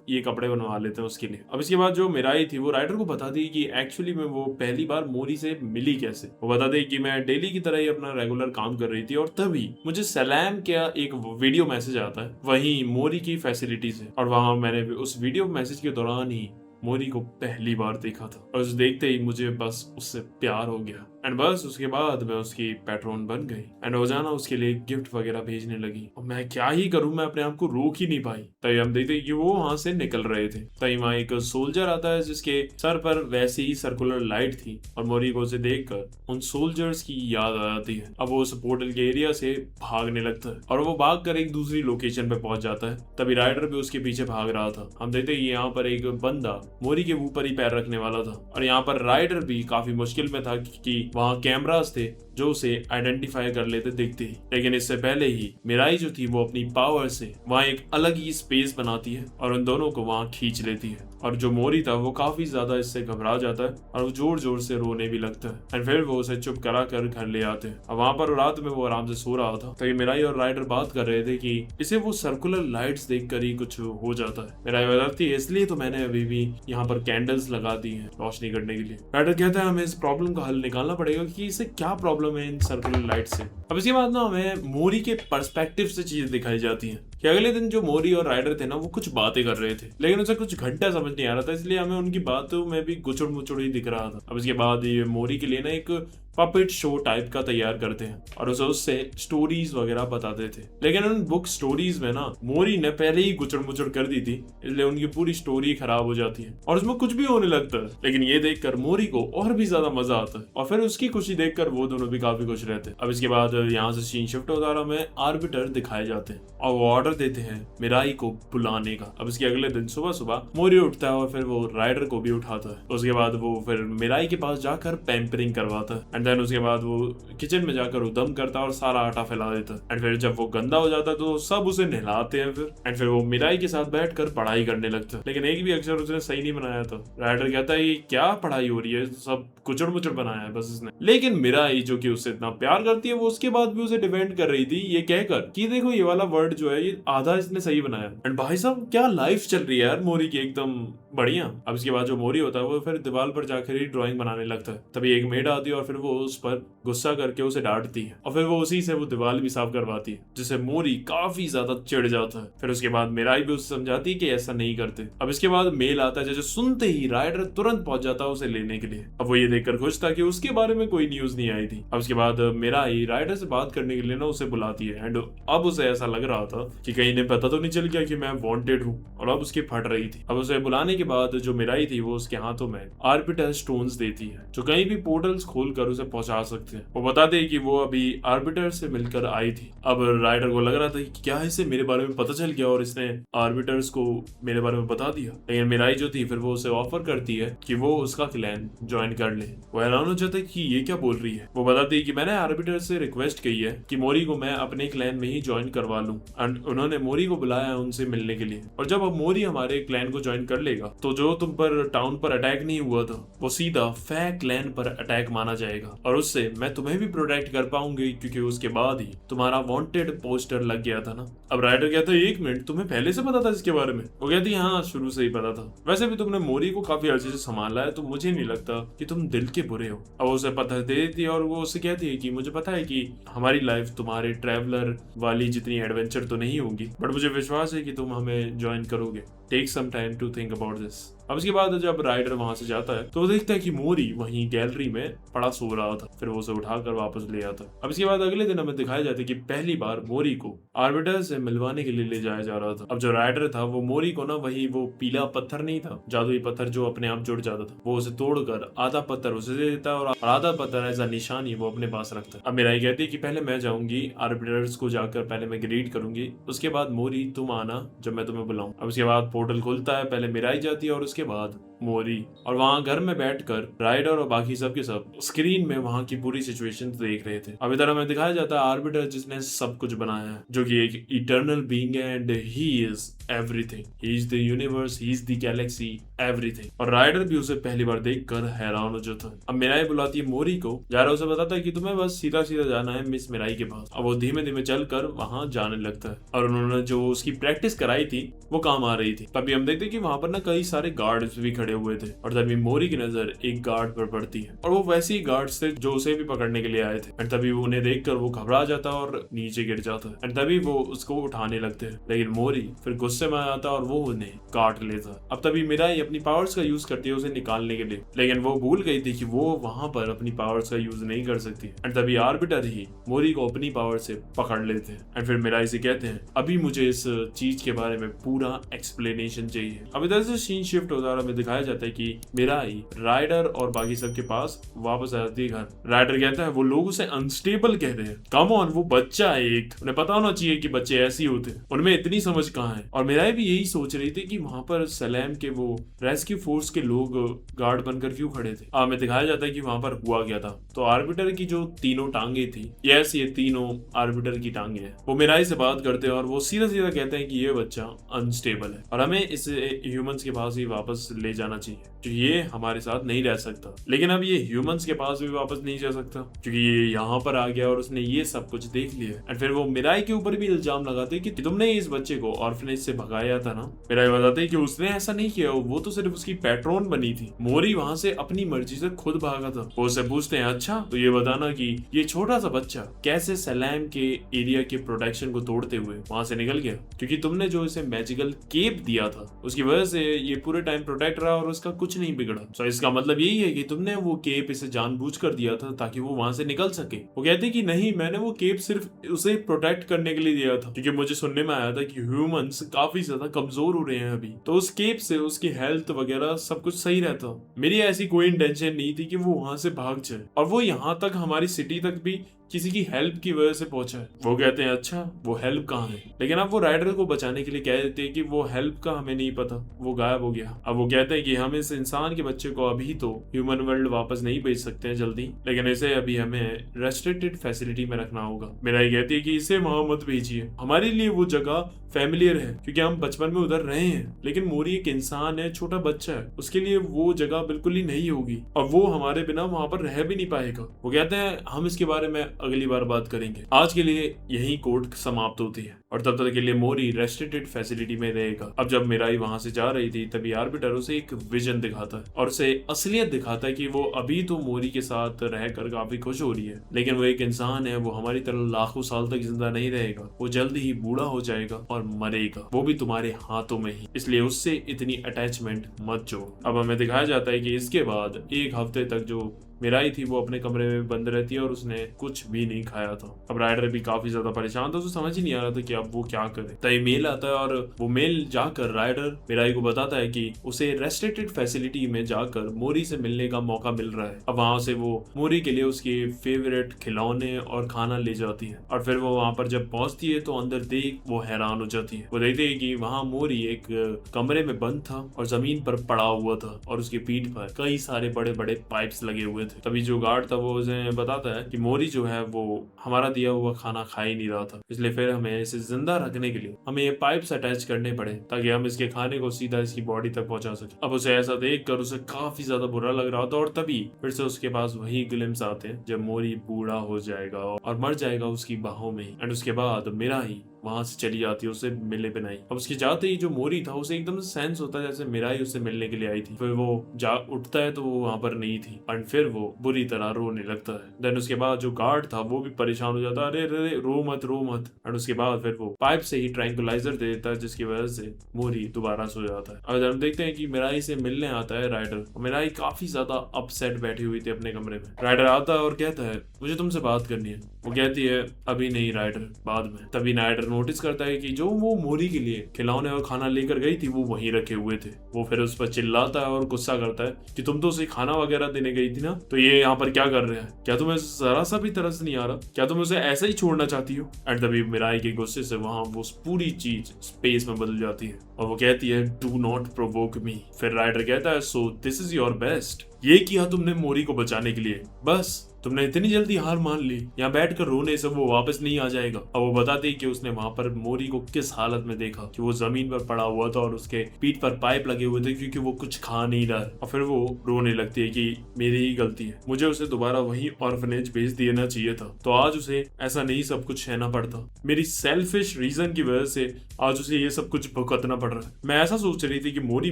ये कपड़े बनवा लेते हैं उसके लिए। अब इसके बाद जो मिराई थी वो राइडर को बताती कि एक्चुअली में वो पहली बार मोरी से मिली कैसे। वो बताते कि मैं डेली की तरह ही अपना रेगुलर काम कर रही थी और तभी मुझे सलाम का एक वीडियो मैसेज आता है वही मोरी की फैसिलिटी से, और वहां मैंने उस वीडियो मैसेज के दौरान ही मोरी को पहली बार देखा था और उसे देखते ही मुझे बस उससे प्यार हो गया एंड बस उसके बाद मैं उसकी पैट्रॉन बन गई एंड रोजाना उसके लिए गिफ्ट वगैरह भेजने लगी और मैं क्या ही करूं, मैं अपने आप को रोक ही नहीं पाई। तभी हम देखते कि वो वहां से निकल रहे थे। तभी वहां एक सोल्जर आता है जिसके सर पर वैसी ही सर्कुलर लाइट थी और मोरी को उसे देखकर उन सोल्जर्स की याद आ जाती है। अब वो उस पोर्टल के एरिया से भागने लगता है और वो भाग कर एक दूसरी लोकेशन पे पहुंच जाता है। तभी राइडर भी उसके पीछे भाग रहा था। हम देखते कि यहाँ पर एक बंदा मोरी के ऊपर ही पैर रखने वाला था और यहाँ पर राइडर भी काफी मुश्किल में था कि वहां कैमरास थे जो उसे आइडेंटिफाई कर लेते दिखते ही। लेकिन इससे पहले ही मिराई जो थी वो अपनी पावर से वहाँ एक अलग ही स्पेस बनाती है और उन दोनों को वहाँ खींच लेती है। और जो मोरी था वो काफी ज्यादा इससे घबरा जाता है और वो जोर जोर से रोने भी लगता है। एंड फिर वो उसे चुप करा कर घर ले आते हैं। और वहाँ पर रात में वो आराम से सो रहा था, तो ये मिराई और राइडर बात कर रहे थे कि इसे वो सर्कुलर लाइट्स देखकर ही कुछ हो जाता है। मिराई बताती है इसलिए तो मैंने अभी भी यहाँ पर कैंडल्स लगा दी हैं रोशनी करने के लिए। राइडर कहता है हमें इस प्रॉब्लम का हल निकालना पड़ेगा कि इसे क्या प्रॉब्लम है इन सर्कुलर लाइट से। अब इसके बाद ना हमें मोरी के पर्सपेक्टिव से चीजें दिखाई जाती हैं कि अगले दिन जो मोरी और राइडर थे ना वो कुछ बातें कर रहे थे, लेकिन उसे कुछ घंटा समझ नहीं आ रहा था, इसलिए हमें उनकी बातों में भी गुचड़ मुचड़ ही दिख रहा था। अब इसके बाद ये मोरी के लिए ना एक पपेट शो टाइप का तैयार करते हैं और उसे उससे स्टोरीज वगैरह बताते थे। लेकिन उन बुक स्टोरीज में ना मोरी ने पहले ही गुचड़ मुचड़ कर दी थी, इसलिए उनकी पूरी स्टोरी खराब हो जाती है और उसमें कुछ भी होने लगता है। लेकिन ये देखकर मोरी को और भी ज्यादा मजा आता है और फिर उसकी खुशी देखकर वो दोनों भी काफी खुश रहते हैं। अब इसके बाद यहाँ से सीन शिफ्ट होता है, हमें आर्बिटर दिखाए जाते हैं और वो ऑर्डर देते हैं मिराई को बुलाने का। अब इसके अगले दिन सुबह सुबह मोरी उठता है और फिर वो राइडर को भी उठाता है। उसके बाद वो फिर मिराई के पास जाकर पैम्परिंग करवाता है एंड देन उसके बाद वो किचन में जाकर उदम करता है और सारा आटा फैला देता है। एंड फिर जब वो गंदा हो जाता है तो सब उसे नहलाते हैं फिर एंड फिर वो मिराई के साथ बैठकर पढ़ाई करने लगता है। लेकिन एक भी अक्षर उसने सही नहीं बनाया था। राइडर कहता है ये क्या पढ़ाई हो रही है, सब कुचड़ मुचड़ बनाया है बस इसने। लेकिन मिराई जो कि उससे इतना प्यार करती है वो उसके बाद भी उसे डिफेंड कर रही थी ये कहकर कि देखो ये वाला वर्ड जो है ये आधा इसने सही बनाया। एंड भाई साहब क्या लाइफ चल रही है यार मोरी की, एकदम बढ़िया। अब इसके बाद जो मोरी होता है वो फिर दीवार पर जाकर ही ड्राइंग बनाने लगता है। तभी एक मेड आती है और फिर वो उस पर गुस्सा करके उसे डांटती है और फिर वो उसी से वो दीवार भी साफ करवाती है, जिससे मोरी काफी ज्यादा चिढ़ जाता है। फिर उसके बाद मिराई भी उसे समझाती है कि ऐसा नहीं करते। अब इसके बाद मेल आता है, जैसे सुनते ही राइडर तुरंत पहुंच जाता है उसे लेने के लिए। अब वो ये देखकर खुश था कि उसके बारे में कोई न्यूज नहीं आई थी। अब इसके बाद मिराई राइडर से बात करने के लिए ना उसे बुलाती है एंड अब उसे ऐसा लग रहा था कि कहीं ने पता तो नहीं चल गया कि मैं वांटेड हूँ, और अब उसकी फट रही थी। अब उसे बुलाने के बाद जो मिराई थी वो उसके हाथों में आर्बिटर स्टोन्स देती है जो कहीं भी पोर्टल्स खोलकर उसे पहुंचा सकते हैं। वो बताते हैं कि वो अभी आर्बिटर से मिलकर आई थी। अब राइडर को लग रहा था कि क्या इसे मेरे बारे में पता चल गया और इसने आर्बिटर्स को मेरे बारे में बता दिया। लेकिन मिराई जो थी फिर वो उसे ऑफर करती है कि वो उसका क्लैन ज्वाइन कर ले। वो हैरान हो जाता है कि ये क्या बोल रही है। वो बताती है कि मैंने आर्बिटर से रिक्वेस्ट की है कि मोरी को मैं अपने क्लैन में ही ज्वाइन करवा लूं एंड उन्होंने मोरी को बुलाया उनसे मिलने के लिए। और जब अब मोरी हमारे क्लैन को ज्वाइन कर लेगा तो जो तुम पर टाउन पर अटैक नहीं हुआ था वो सीधा फै क्लैन पर अटैक माना जाएगा और उससे मैं तुम्हें भी प्रोटेक्ट कर पाऊंगी क्योंकि उसके बाद ही तुम्हारा वांटेड पोस्टर लग गया था ना। अब राइडर कहता है 1 मिनट तुम्हें पहले से पता था इसके बारे में। वो कहती है हाँ शुरू से ही पता था, वैसे भी तुमने मोरी को काफी अच्छे से संभाला है तो मुझे नहीं लगता कि तुम दिल के बुरे हो। अब उसे पता दे देती है और वो उससे कहती है कि मुझे पता है कि हमारी लाइफ तुम्हारे ट्रैवलर वाली जितनी एडवेंचर तो नहीं होगी, बट मुझे विश्वास है कि तुम हमें ज्वाइन करोगे। Take some time to think about this. अब इसके बाद जब राइडर वहां से जाता है तो वो देखता है कि मोरी वहीं गैलरी में पड़ा सो रहा था। फिर वो उसे उठाकर वापस ले आता है। अब इसके बाद अगले दिन हमें दिखाया जाता है कि पहली बार मोरी को आर्बिटर से मिलवाने के लिए ले जाया जा रहा था। अब जो राइडर था वो मोरी को ना वही वो पीला पत्थर नहीं था, जादुई पत्थर जो अपने आप जुड़ जाता था, वो उसे तोड़कर आधा पत्थर उसे दे देता है और आधा पत्थर एज अ निशानी वो अपने पास रखता है। अब मिराई कहती है कि पहले मैं जाऊंगी आर्बिटर्स को जाकर पहले मैं ग्रीट करूंगी, उसके बाद मोरी तुम आना जब मैं तुम्हें बुलाऊं। अब उसके बाद पोर्टल खुलता है, पहले मिराई जाती है और उसके बाद मोरी, और वहां घर में बैठकर राइडर और बाकी सब के सब स्क्रीन में वहां की पूरी सिचुएशन देख रहे थे। अब इधर हमें दिखाया जाता है आर्बिटर जिसने सब कुछ बनाया है, जो कि एक इटर्नल बीइंग है and he is everything, he is the universe, he is the Galaxy, everything. और राइडर भी उसे पहली बार देखकर हैरान हो जाता है। अब मिराई बुलाती है मोरी को, जारा उसे बताता है कि तुम्हें बस सीधा सीधा जाना है मिस मिराई के पास। अब वो धीमे धीमे चलकर वहां जाने लगता है और उन्होंने जो उसकी प्रैक्टिस कराई थी वो काम आ रही थी। तभी हम देखते हैं कि वहां पर ना कई सारे गार्ड्स भी खड़े हुए थे और तभी मोरी की नजर एक गार्ड पर पड़ती है और वो वैसे ही गार्ड्स थे जो उसे भी पकड़ने के लिए आए थे। एंड तभी उन्हें देखकर वो घबरा जाता है और नीचे गिर जाता है। एंड तभी वो उसको उठाने लगते हैं, लेकिन मोरी फिर गुस्से में आता है और वो उन्हें काट लेता है। अब तभी मिराई अपनी पावर्स का यूज करती है उसे निकालने के लिए, लेकिन वो भूल गई थी कि वो वहां पर अपनी पावर्स का यूज नहीं कर सकती। एंड तभी आर्बिटर ही मोरी को अपनी पावर से पकड़ लेते हैं एंड फिर मिराई से कहते हैं अभी मुझे इस चीज के बारे में पूरा एक्सप्लेनेशन चाहिए। अब इधर से सीन शिफ्ट होता है, हमें दिखाया दिखाया जाता है कि मिराई राइडर और बाकी सबके पास वापस आ जाती है घर। राइडर कहता है वो लोग उसे अनस्टेबल कह रहे हैं। कम ऑन, वो बच्चा है एक, उन्हें पता होना चाहिए कि बच्चे ऐसे ही होते हैं, उनमें इतनी समझ कहाँ है। और मिराई भी यही सोच रही थी कि वहां पर सलेम के वो रेस्क्यू फोर्स के लोग गार्ड बनकर क्यों खड़े थे। हमें दिखाया जाता है कि वहां पर हुआ क्या था। तो आर्बिटर की जो तीनों टांगे थी, यस ये तीनों आर्बिटर की टांगे हैं, वो मिराई से बात करते हैं और वो सीधा सीधा कहते हैं कि ये बच्चा अनस्टेबल है और हमें इसे ह्यूमंस के पास ही वापस ले जाना चाहिए क्योंकि ये हमारे साथ नहीं रह सकता। लेकिन अब ये ह्यूमंस के पास भी वापस नहीं जा सकता क्योंकि ये यहाँ पर आ गया और उसने ये सब कुछ देख लिया। एंड फिर वो मिराई के ऊपर भी इल्जाम लगाते हैं कि तुमने इस बच्चे को ऑर्फनेज से भगाया था ना। मिराई बताते हैं कि उसने ऐसा नहीं किया, वो तो सिर्फ उसकी पैट्रोन बनी थी। मोरी वहां से अपनी मर्जी से खुद भागा था। वो उससे पूछते हैं अच्छा तो ये बताना कि ये छोटा सा बच्चा कैसे सलाम के एरिया के प्रोटेक्शन को तोड़ते हुए वहां से निकल गया, क्योंकि तुमने जो इसे मैजिकल केप दिया था उसकी वजह से ये पूरे टाइम प्रोटेक्ट रहा और उसका कुछ नहीं बिगड़ा। तो इसका मतलब यही है कि तुमने वो केप इसे जानबूझकर दिया था ताकि वो वहां से निकल सके। वो कहते कि नहीं, मैंने वो केप सिर्फ उसे प्रोटेक्ट करने के लिए दिया था क्योंकि मुझे सुनने में आया था कि ह्यूमंस काफी ज्यादा कमजोर हो रहे हैं अभी, तो उस केप से उसकी हेल्थ वगैरह सब कुछ सही रहता। मेरी ऐसी कोई इंटेंशन नहीं थी कि वो वहां से भाग जाए और वो यहाँ तक हमारी सिटी तक भी किसी की हेल्प की वजह से पहुंचा है। वो कहते हैं अच्छा वो हेल्प कहाँ है, लेकिन अब वो राइडर को बचाने के लिए कह देते हैं कि वो हेल्प का हमें नहीं पता, वो गायब हो गया। अब वो कहते हैं कि हम इस इंसान के बच्चे को अभी तो ह्यूमन वर्ल्ड वापस नहीं भेज सकते हैं जल्दी, लेकिन इसे अभी हमें रेस्ट्रिक्टेड फैसिलिटी में रखना होगा। मिराई कहती है कि इसे वहां मत भेजिए, हमारे लिए वो जगह फैमिलियर है क्योंकि हम बचपन में उधर रहे हैं, लेकिन मोरी एक इंसान है, छोटा बच्चा है, उसके लिए वो जगह बिल्कुल ही नहीं होगी और वो हमारे बिना वहां पर रह भी नहीं पाएगा। वो कहते हैं हम इसके बारे में अगली बार बात करेंगे, आज के लिए यही कोर्ट समाप्त होती है और तब तक के लिए मोरी रेस्ट्रिक्टेड फैसिलिटी में रहेगा। अब जब मिराई वहां से जा रही थी तभी आर्बिटर उसे एक विजन दिखाता है और उसे असलियत दिखाता है कि वो अभी तो मोरी के साथ रहकर काफी खुश हो रही है, लेकिन वो एक इंसान है, वो हमारी तरह लाखों साल तक जिंदा नहीं रहेगा, वो जल्दी ही बूढ़ा हो जाएगा और मरेगा, वो भी तुम्हारे हाथों में ही, इसलिए उससे इतनी अटैचमेंट मत जोड़ो। अब हमें दिखाया जाता है कि इसके बाद एक हफ्ते तक जो मिराई थी वो अपने कमरे में बंद रहती है और उसने कुछ भी नहीं खाया था। अब राइडर भी काफी ज्यादा परेशान था, उसे समझ ही नहीं आ रहा था कि अब वो क्या करे। तभी मेल आता है और वो मेल जाकर राइडर मिराई को बताता है कि उसे रेस्ट्रिक्टेड फैसिलिटी में जाकर मोरी से मिलने का मौका मिल रहा है। अब वहां से वो मोरी के लिए उसके फेवरेट खिलौने और खाना ले जाती है और फिर वो वहां पर जब पहुंचती है तो अंदर देख वो हैरान हो जाती है। वो देखते है कि वहां मोरी एक कमरे में बंद था और जमीन पर पड़ा हुआ था और उसकी पीठ पर कई सारे बड़े बड़े पाइप्स लगे हुए थे। तभी जो गार्ड था वो उसे बताता है कि मोरी जो है वो हमारा दिया हुआ खाना खा ही नहीं रहा था, इसलिए फिर हमें इसे जिंदा रखने के लिए हमें ये पाइप्स अटैच करने पड़े ताकि हम इसके खाने को सीधा इसकी बॉडी तक पहुंचा सके। अब उसे ऐसा देखकर उसे काफी ज्यादा बुरा लग रहा था और तभी फिर से उसके पास वही ग्लिम्स आते हैं जब मोरी बूढ़ा हो जाएगा और मर जाएगा उसकी बाहों में ही। एंड उसके बाद मिराई वहां से चली जाती है उसे मिलने पे नहीं। अब उसके जाते ही जो मोरी था उसे एकदम सेंस होता है जैसे मिराई उससे मिलने के लिए आई थी। फिर वो जा उठता है तो वो वहां पर नहीं थी एंड फिर वो बुरी तरह रोने लगता है। देन उसके बाद जो गार्ड था वो भी परेशान हो जाता है, अरे अरे रो मत रो मत। एंड उसके बाद फिर वो पाइप से ही ट्रैंकुलाइजर दे देता है जिसकी वजह से मोरी दोबारा सो जाता है। अब हम देखते हैं कि मिराई से मिलने आता है राइडर। मिराई काफी ज्यादा अपसेट बैठी हुई थी अपने कमरे में। राइडर आता है और कहता है मुझे तुमसे बात करनी है। वो कहती है अभी नहीं राइडर, बाद में। तभी राइडर नोटिस करता है कि जो वो मोरी के लिए खिलौने और खाना लेकर गई थी वो वहीं रखे हुए थे। वो फिर उस पर चिल्लाता है और गुस्सा करता है कि तुम तो उसे खाना वगैरह देने गई थी ना, तो ये यहाँ पर क्या कर रहे हैं? क्या तुम्हें जरा सा भी तरस नहीं आ रहा? क्या तुम उसे ऐसे ही छोड़ना चाहती हो? एंड तभी मिराई के गुस्से से वहां वो पूरी चीज स्पेस में बदल जाती है और वो कहती है डू नॉट प्रोवोक मी। फिर राइडर कहता है so this is your best. ये किया तुमने मोरी को बचाने के लिए, बस तुमने इतनी जल्दी हार मान ली? यहाँ बैठकर रोने से वो वापस नहीं आ जाएगा। अब वो बताती है कि उसने वहां पर मोरी को किस हालत में देखा कि वो जमीन पर पड़ा हुआ था और उसके पीठ पर पाइप लगे हुए थे क्योंकि वो कुछ खा नहीं रहा है। और फिर वो रोने लगती है कि मेरी ही गलती है, मुझे उसे दोबारा वही ऑर्फनेज भेज देना चाहिए था, तो आज उसे ऐसा नहीं सब कुछ सहना पड़ता। मेरी सेल्फिश रीजन की वजह से आज उसे ये सब कुछ भुगतना पड़ रहा है। मैं ऐसा सोच रही थी कि मोरी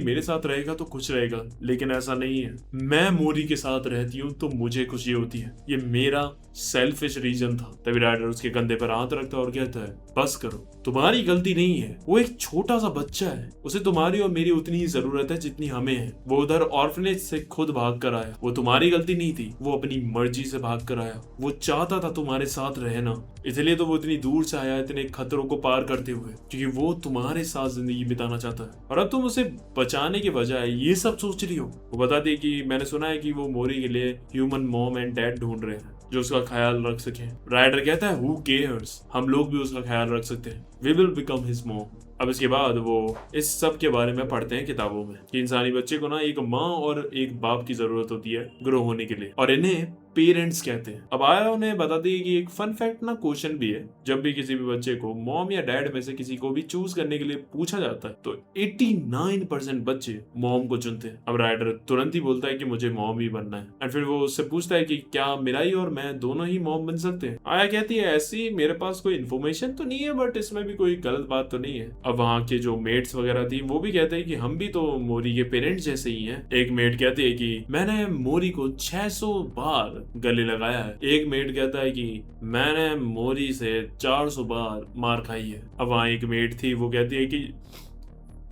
मेरे साथ रहेगा तो खुश रहेगा, लेकिन ऐसा नहीं है। मैं मोरी के साथ रहती हूँ तो मुझे खुशी होती है। ये मेरा सेल्फिश रीजन था। तभी राइडर उसके कंधे पर हाथ रखता है और कहता है, बस करो, तुम्हारी गलती नहीं है, वो एक छोटा सा बच्चा है, उसे तुम्हारी और मेरी उतनी ही जरूरत है जितनी हमें है। वो उधर ऑर्फनेज से खुद भाग कर आया, वो तुम्हारी गलती नहीं थी, वो अपनी मर्जी से भाग कर आया, वो चाहता था तुम्हारे साथ रहना, इसलिए तो वो इतनी दूर से आया, इतने खतरों को पार करते हुए, क्योंकि वो तुम्हारे साथ जिंदगी बिताना चाहता है। और अब तुम उसे बचाने के बजाय ये सब सोच रही हो। वो बताती है कि मैंने सुना है कि वो मोरी के लिए ह्यूमन मॉम एंड डैड ढूंढ रहे हैं जो उसका ख्याल रख सके। राइडर कहता है, हु केयर्स, हम लोग भी उसका ख्याल रख सकते हैं, we will become his mom. अब इसके बाद वो इस सब के बारे में पढ़ते हैं किताबों में कि इंसानी बच्चे को ना एक माँ और एक बाप की जरूरत होती है ग्रो होने के लिए, और इन्हें पेरेंट्स कहते हैं। अब आया उन्हें बताती है कि एक फन फैक्ट ना क्वेश्चन भी है, जब भी किसी भी बच्चे को मॉम या डैड में से किसी को भी चूज करने के लिए पूछा जाता है तो 89% बच्चे मॉम को चुनते हैं। अब राइडर तुरंत ही बोलता है कि मुझे मॉम ही बनना है, और फिर वो उससे पूछता है कि क्या मिराई और मैं दोनों ही मॉम बन सकते हैं। आया कहती है, ऐसी मेरे पास कोई इन्फॉर्मेशन तो नहीं है, बट इसमें भी कोई गलत बात तो नहीं है। अब वहाँ के जो मेट्स वगैरह थी वो भी कहते हैं कि हम भी तो मोरी के पेरेंट्स जैसे ही हैं। एक मेट कहती है कि मैंने मोरी को 600 बार गले लगाया है। एक मेट कहता है कि मैंने मोरी से 400 बार मार खाई है। अब वहाँ एक मेट थी, वो कहती है कि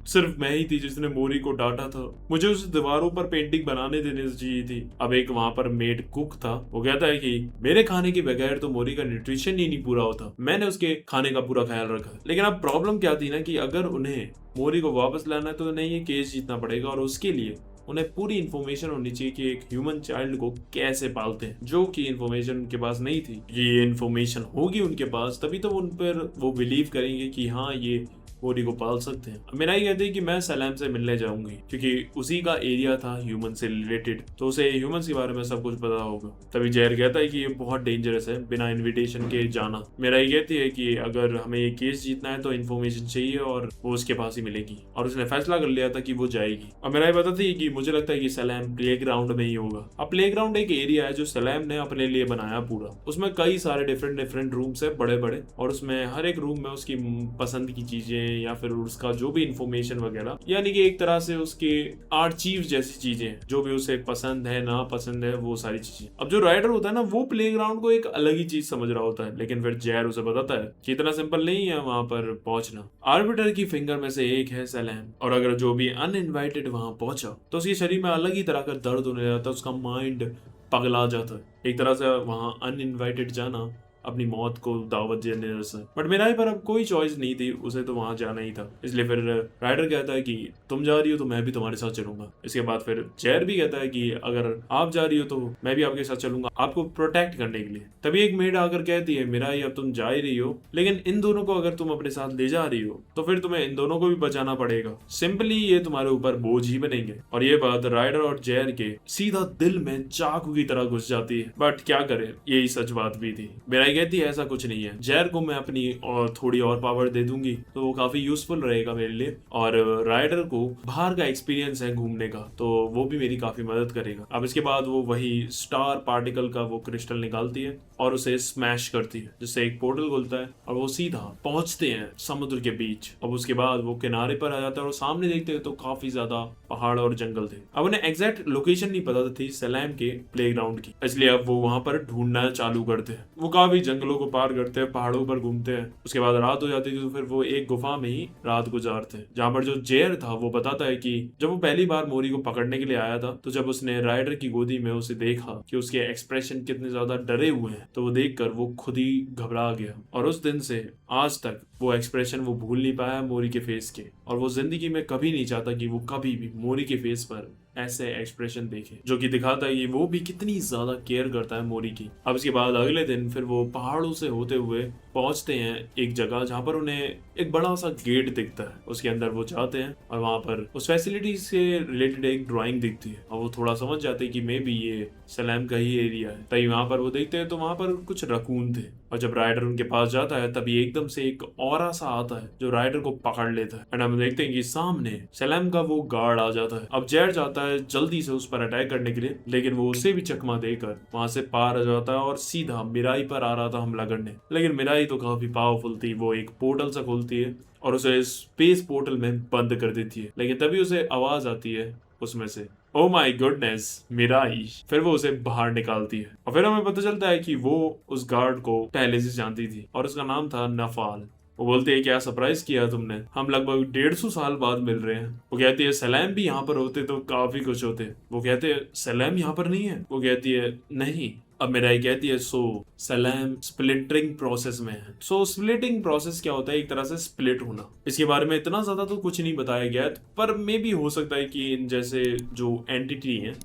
सिर्फ मैं ही थी जिसने मोरी को डांटा था, मुझे उस दीवारों पर पेंटिंग बनाने देने चाहिए थी। अब एक वहां पर मेड कुक था, वो कहता है कि मेरे खाने के बगैर तो मोरी का न्यूट्रिशन ही नहीं पूरा होता, मैंने उसके खाने का पूरा ख्याल रखा। लेकिन अब प्रॉब्लम क्या थी ना कि अगर उन्हें मोरी को वापस लाना है तो उन्हें ये केस जीतना पड़ेगा, और उसके लिए उन्हें पूरी इन्फॉर्मेशन होनी चाहिए कि एक ह्यूमन चाइल्ड को कैसे पालते हैं, जो कि इन्फॉर्मेशन उनके पास नहीं थी। ये इन्फॉर्मेशन होगी उनके पास तभी तो उन पर वो बिलीव करेंगे कि हाँ ये मोरी को पाल सकते हैं। मेरा ये कहते हैं कि मैं सलाम से मिलने जाऊंगी क्योंकि उसी का एरिया था ह्यूमन से रिलेटेड, तो उसे ह्यूमंस के बारे में सब कुछ पता होगा। तभी जहर कहता है कि ये बहुत डेंजरस है बिना इनविटेशन के जाना। मेरा ये कहती है कि अगर हमें ये केस जीतना है तो इन्फॉर्मेशन चाहिए और वो उसके पास ही मिलेगी, और उसने फैसला कर लिया था कि वो जाएगी। और मेरा ये बताती है कि मुझे लगता है कि सलाम प्ले ग्राउंड में ही होगा। अब प्ले ग्राउंड एक एरिया है जो सलाम ने अपने लिए बनाया पूरा, उसमें कई सारे डिफरेंट रूम्स है बड़े बड़े, और उसमें हर एक रूम में उसकी पसंद की चीजें या फिर उसका जो भी इंफॉर्मेशन वगैरह, यानी कि एक तरह से उसके आर्चीव जैसी चीजें, जो भी उसे पसंद है ना पसंद है वो सारी चीजें। अब जो राइडर होता है ना वो प्लेग्राउंड को एक अलग ही चीज समझ रहा होता है, लेकिन फिर जैर उसे बताता है कि इतना सिंपल नहीं है वहां पर पहुंचना। आर्बिटर की फिंगर में से एक है सलाम, और अगर जो भी अनइनवाइटेड वहां पहुंचा तो उसके शरीर में अलग ही तरह का दर्द होने लगता है, उसका माइंड पगला जाता है। एक तरह से वहां अनइनवाइटेड जाना अपनी मौत को दावत देने जैसा। बट मेरा पर अब कोई चॉइस नहीं थी, उसे तो वहां जाना ही था। इसलिए फिर राइडर कहता है कि तुम जा रही हो तो मैं भी तुम्हारे साथ चलूंगा। इसके बाद फिर जैर भी कहता है कि अगर आप जा रही हो तो मैं भी आपके साथ चलूंगा, आपको प्रोटेक्ट करने के लिए। तभी एक मेड आकर कहती है, मेरा अब तुम जा ही रही हो, लेकिन इन दोनों को अगर तुम अपने साथ ले जा रही हो तो फिर तुम्हें इन दोनों को भी बचाना पड़ेगा, सिंपली ये तुम्हारे ऊपर बोझ ही बनेंगे। और ये बात राइडर और जैर के सीधा दिल में चाकू की तरह घुस जाती है, बट क्या करे यही सच बात भी थी। मेरा कहती है ऐसा कुछ नहीं है, जैर को मैं अपनी और थोड़ी और पावर दे दूंगी तो वो काफी यूजफुल रहेगा मेरे लिए, और राइडर को बाहर का एक्सपीरियंस है घूमने का तो वो भी मेरी काफी मदद करेगा। अब इसके बाद वो वही स्टार पार्टिकल का वो क्रिस्टल निकालती है और उसे स्मैश करती है, जिससे एक पोर्टल खुलता है और वो सीधा पहुंचते हैं समुद्र के बीच। अब उसके बाद वो किनारे पर आ जाता है और सामने देखते हैं तो काफी ज्यादा पहाड़ और जंगल थे। अब उन्हें एग्जैक्ट लोकेशन नहीं पता थी सलाम के प्लेग्राउंड की, इसलिए अब वो वहां पर ढूंढना चालू करते हैं। वो काफी जंगलों को पार करते हैं, पहाड़ों पर घूमते हैं। उसके बाद रात हो जाती थी तो फिर वो एक गुफा में ही रात गुजारते हैं, जहाँ पर जो जेर था वो बताता है कि जब वो पहली बार मोरी को पकड़ने के लिए आया था तो जब उसने राइडर की गोदी में उसे देखा कि उसके एक्सप्रेशन कितने ज्यादा डरे हुए हैं तो वो देखकर वो खुद ही घबरा गया, और उस दिन से आज तक वो एक्सप्रेशन वो भूल नहीं पाया मोरी के फेस के, और वो जिंदगी में कभी नहीं चाहता कि वो कभी भी मोरी के फेस पर ऐसे एक्सप्रेशन देखे, जो कि दिखाता है कि वो भी कितनी ज्यादा केयर करता है मोरी की। अब इसके बाद अगले दिन फिर वो पहाड़ों से होते हुए पहुंचते हैं एक जगह जहां पर उन्हें एक बड़ा सा गेट दिखता है। उसके अंदर वो जाते हैं और वहां पर उस फैसिलिटी से रिलेटेड एक ड्राइंग दिखती है, और वो थोड़ा समझ जाते हैं कि मे बी ये सलाम का ही एरिया है। तभी वहां पर वो देखते हैं तो वहां पर कुछ रकून थे, और जब राइडर उनके पास जाता है तभी एकदम से एक ऑरा सा आता है जो राइडर को पकड़ लेता है, एंड हम देखते हैं कि सामने सलाम का वो गार्ड आ जाता है। अब जैर जाता है जल्दी से उस पर अटैक करने के लिए, लेकिन वो उसे भी चकमा देकर वहां से पार आ जाता है और सीधा मिराई पर आ रहा था हमला करने। लेकिन मिराई तो काफी पावरफुल थी, वो एक पोर्टल सा खोलती है और उसे स्पेस पोर्टल में बंद कर देती है। लेकिन तभी उसे आवाज आती है उसमें से। Oh my goodness, Mirai. फिर वो उसे बाहर निकालती है और फिर हमें पता चलता है कि वो उस गार्ड को पहले से जानती थी और उसका नाम था नफाल। वो बोलते हैं क्या सरप्राइज किया तुमने, हम लगभग 150 साल बाद मिल रहे हैं। वो कहती है सलाम भी यहाँ पर होते तो काफी कुछ होते। वो कहते हैं सलाम यहाँ पर नहीं है। वो कहती है नहीं। अब मिराई कहती है सो सलाम स्प्लिटरिंग प्रोसेस में है। सो स्प्लिटिंग प्रोसेस क्या होता है, एक तरह से स्प्लिट होना। इसके बारे में इतना ज्यादा तो कुछ नहीं बताया गया है, पर मे भी हो सकता है कि इन जैसे जो एंटिटी हैं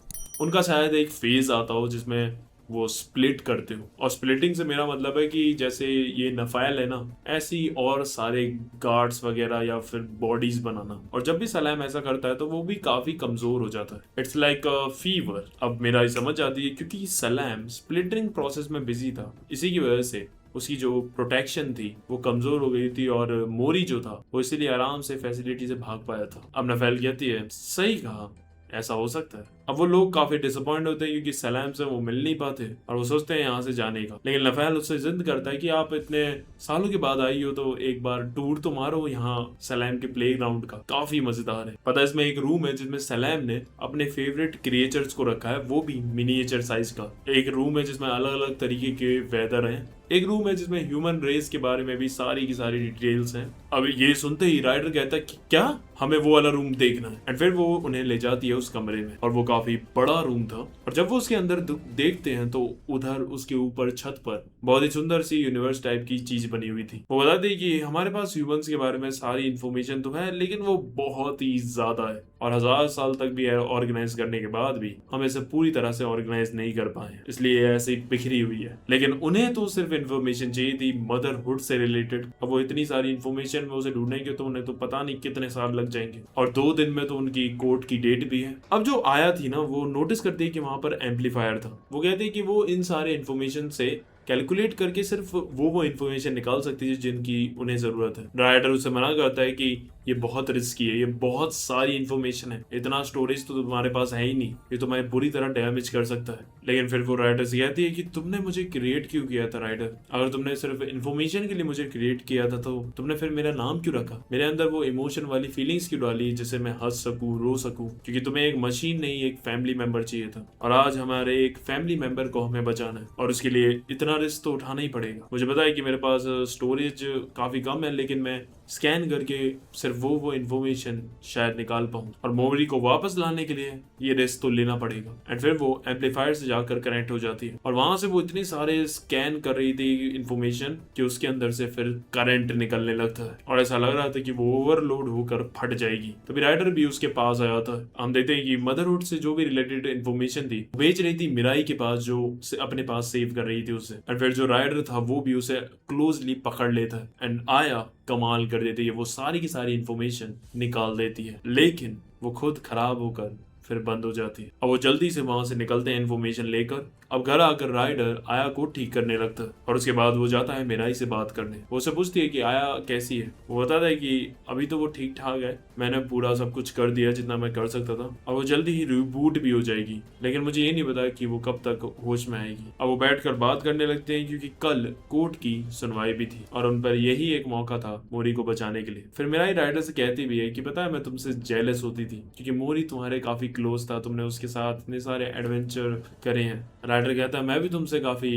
उनका शायद एक फेज आता हो जिसमें वो स्प्लिट करते हो। और स्प्लिटिंग से मेरा मतलब है कि जैसे ये नफायल है ना, ऐसी और सारे गार्ड्स वगैरह या फिर बॉडीज बनाना। और जब भी सलाम ऐसा करता है तो वो भी काफी कमजोर हो जाता है। It's like a fever. अब मेरा ये समझ आती है क्योंकि सलाम स्प्लिटरिंग प्रोसेस में बिजी था, इसी की वजह से उसकी जो प्रोटेक्शन थी वो कमजोर हो गई थी और मोरी जो था वो इसीलिए आराम से फैसिलिटी से भाग पाया था। अब नफेल कहती है सही कहा, ऐसा हो सकता है। अब वो लोग काफी डिसअपॉइंट होते हैं क्योंकि सलाम से वो मिल नहीं पाते और वो सोचते हैं यहाँ से जाने का। लेकिन नफेल उससे जिद करता है कि आप इतने सालों के बाद आई हो तो एक बार टूर तो मारो यहाँ सलाम के प्लेग्राउंड का, काफी मजेदार है। पता है इसमें एक रूम है जिसमें सलाम ने अपने फेवरेट क्रिएचर्स को रखा है, वो भी मिनिएचर साइज का। एक रूम है जिसमें अलग अलग तरीके के वेदर हैं। एक रूम है जिसमें ह्यूमन रेस के बारे में भी सारी की सारी डिटेल्स हैं। अब ये सुनते ही राइडर कहता है कि क्या हमें वो वाला रूम देखना है। एंड फिर वो उन्हें ले जाती है उस कमरे में और वो काफी बड़ा रूम था। और जब वो उसके अंदर देखते हैं तो उधर उसके ऊपर छत पर बहुत ही सुंदर सी यूनिवर्स टाइप की चीज बनी हुई थी। वो बताते हैं कि हमारे पास ह्यूमंस के बारे में सारी इन्फॉर्मेशन तो है लेकिन वो बहुत ही ज्यादा है और 1000 साल तक भी ऑर्गेनाइज करने के बाद भी हम इसे पूरी तरह से ऑर्गेनाइज नहीं कर पाए, इसलिए ऐसे ही बिखरी हुई है। लेकिन उन्हें तो सिर्फ इन्फॉर्मेशन चाहिए थी मदरहुड से रिलेटेड। अब वो इतनी सारी इन्फॉर्मेशन में उसे ढूंढेंगे तो उन्हें तो पता नहीं कितने साल लग जाएंगे और 2 दिन में तो उनकी कोर्ट की डेट भी है। अब जो आया थी ना वो नोटिस करती है कि वहां पर एम्पलीफायर था। वो कहते हैं कि वो इन सारे इन्फॉर्मेशन से कैलकुलेट करके सिर्फ वो इन्फॉर्मेशन निकाल सकती है जिनकी उन्हें जरूरत है। राइडर उसे मना करता है कि ये बहुत रिस्की है, ये बहुत सारी इन्फॉर्मेशन है, इतना स्टोरेज तो तुम्हारे पास है ही नहीं, ये तुम्हें बुरी तरह डैमेज कर सकता है। लेकिन फिर वो राइडर से कहती है कि तुमने मुझे क्रिएट क्यों किया था राइडर, अगर तुमने सिर्फ इन्फॉर्मेशन के लिए मुझे क्रिएट किया था तो तुमने फिर मेरा नाम क्यों रखा, मेरे अंदर वो इमोशन वाली फीलिंग्स क्यों डाली जिससे मैं हंस सकूं रो सकूं, क्योंकि तुम्हें एक मशीन नहीं एक फैमिली मेंबर चाहिए था और आज हमारे एक फैमिली मेंबर को हमें बचाना है और उसके लिए इतना रिस्क तो उठाना ही पड़ेगा। मुझे पता है कि मेरे पास स्टोरेज काफी कम है लेकिन मैं स्कैन करके सिर्फ वो इन्फॉर्मेशन शायद निकाल पाऊं और मोरी को वापस लाने के लिए ये रिस्क तो लेना पड़ेगा। एंड फिर वो एम्पलीफायर से जाकर कनेक्ट हो जाती है और वहां से वो इतनी सारे स्कैन कर रही थी इन्फॉर्मेशन कि उसके अंदर से फिर करंट निकलने लगता है और ऐसा लग रहा था कि वो ओवरलोड होकर फट जाएगी। तभी राइडर भी उसके पास आया था। हम देखते हैं कि मदरहुड से जो भी रिलेटेड इन्फॉर्मेशन थी बेच रही थी मिराई के पास जो अपने पास सेव कर रही थी उसे। एंड फिर जो राइडर था वो भी उसे क्लोजली पकड़ लेता है एंड आया कमाल कर देती है, वो सारी की सारी इन्फॉर्मेशन निकाल देती है लेकिन वो खुद खराब होकर फिर बंद हो जाती है। अब वो जल्दी से वहां से निकलते हैं इन्फॉर्मेशन लेकर। अब घर आकर राइडर आया को ठीक करने लगता है और उसके बाद वो जाता है मिराई से बात करने। वो उसे पूछती है कि आया कैसी है। वो बताता है कि अभी तो वो ठीक ठाक है, मैंने पूरा सब कुछ कर दिया जितना मैं कर सकता था और वो जल्दी ही रिबूट भी हो जाएगी, लेकिन मुझे ये नहीं पता कि वो कब तक होश में आएगी। अब वो बैठकर बात करने लगते हैं क्योंकि कल कोर्ट की सुनवाई भी थी और उन पर यही एक मौका था मोरी को बचाने के लिए। फिर मिराई राइडर से कहती भी है कि पता है मैं तुमसे जेलस होती थी क्योंकि मोरी तुम्हारे काफी क्लोज था, तुमने उसके साथ इतने सारे एडवेंचर करे हैं। राइडर कहता है मैं भी तुमसे काफी